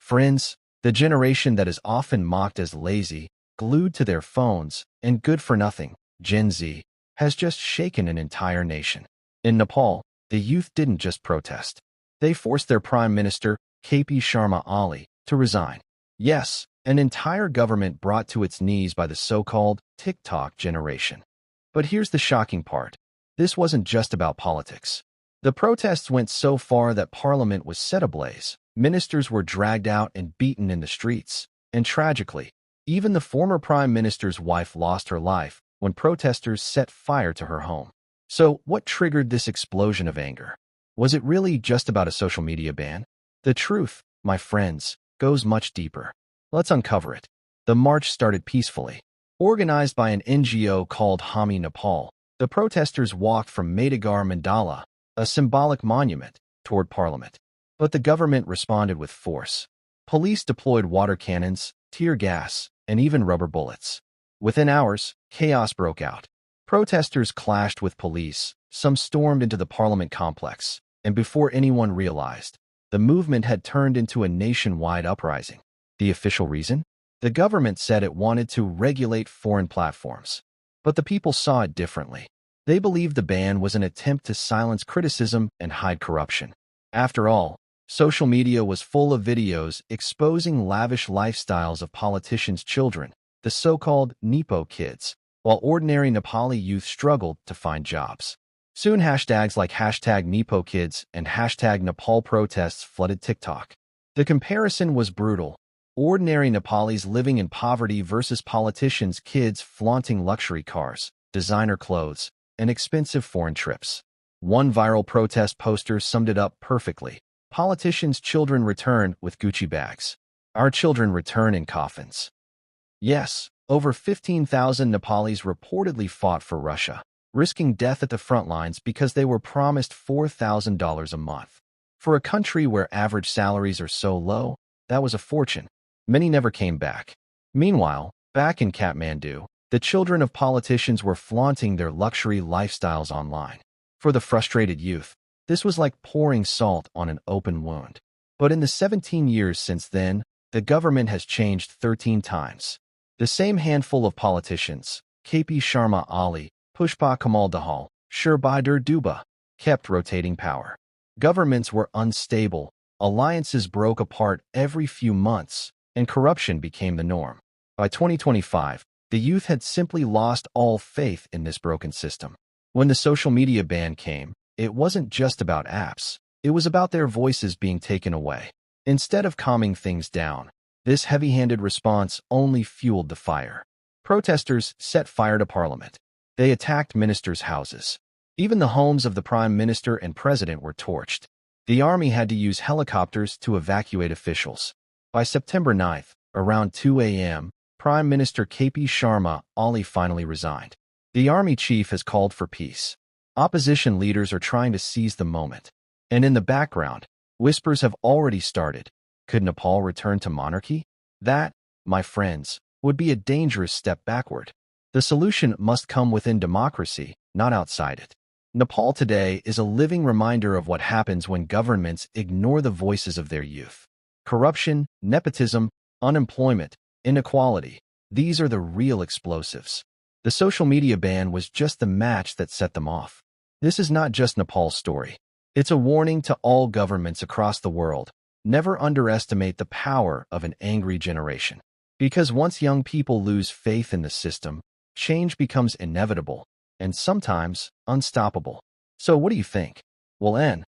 Friends, the generation that is often mocked as lazy, glued to their phones, and good for nothing, Gen Z, has just shaken an entire nation. In Nepal, the youth didn't just protest. They forced their Prime Minister, KP Sharma Ali, to resign. Yes, an entire government brought to its knees by the so-called TikTok generation. But here's the shocking part. This wasn't just about politics. The protests went so far that parliament was set ablaze. Ministers were dragged out and beaten in the streets. And tragically, even the former prime minister's wife lost her life when protesters set fire to her home. So, what triggered this explosion of anger? Was it really just about a social media ban? The truth, my friends, goes much deeper. Let's uncover it. The march started peacefully. Organized by an NGO called Hami Nepal, the protesters walked from Madagar Mandala, a symbolic monument, toward parliament. But the government responded with force. Police deployed water cannons, tear gas, and even rubber bullets. Within hours, chaos broke out. Protesters clashed with police, some stormed into the parliament complex, and before anyone realized, the movement had turned into a nationwide uprising. The official reason? The government said it wanted to regulate foreign platforms. But the people saw it differently. They believed the ban was an attempt to silence criticism and hide corruption. After all, social media was full of videos exposing lavish lifestyles of politicians' children, the so-called Nepo kids, while ordinary Nepali youth struggled to find jobs. Soon hashtags like hashtag Nepo kids and hashtag Nepal protests flooded TikTok. The comparison was brutal. Ordinary Nepalis living in poverty versus politicians' kids flaunting luxury cars, designer clothes, and expensive foreign trips. One viral protest poster summed it up perfectly. Politicians' children return with Gucci bags. Our children return in coffins. Yes, over 15,000 Nepalis reportedly fought for Russia, risking death at the front lines because they were promised $4,000 a month. For a country where average salaries are so low, that was a fortune. Many never came back. Meanwhile, back in Kathmandu, the children of politicians were flaunting their luxury lifestyles online. For the frustrated youth, this was like pouring salt on an open wound. But in the 17 years since then, the government has changed 13 times. The same handful of politicians, KP Sharma Ali, Pushpa Kamal Dahal, Shurbadur Dubha, kept rotating power. Governments were unstable, alliances broke apart every few months, and corruption became the norm. By 2025, the youth had simply lost all faith in this broken system. When the social media ban came, it wasn't just about apps. It was about their voices being taken away. Instead of calming things down, this heavy-handed response only fueled the fire. Protesters set fire to parliament. They attacked ministers' houses. Even the homes of the prime minister and president were torched. The army had to use helicopters to evacuate officials. By September 9th, around 2 a.m., Prime Minister KP Sharma Ali finally resigned. The army chief has called for peace. Opposition leaders are trying to seize the moment. And in the background, whispers have already started. Could Nepal return to monarchy? That, my friends, would be a dangerous step backward. The solution must come within democracy, not outside it. Nepal today is a living reminder of what happens when governments ignore the voices of their youth. Corruption, nepotism, unemployment, inequality, these are the real explosives. The social media ban was just the match that set them off. This is not just Nepal's story. It's a warning to all governments across the world. Never underestimate the power of an angry generation. Because once young people lose faith in the system, change becomes inevitable and sometimes unstoppable. So what do you think? Will N.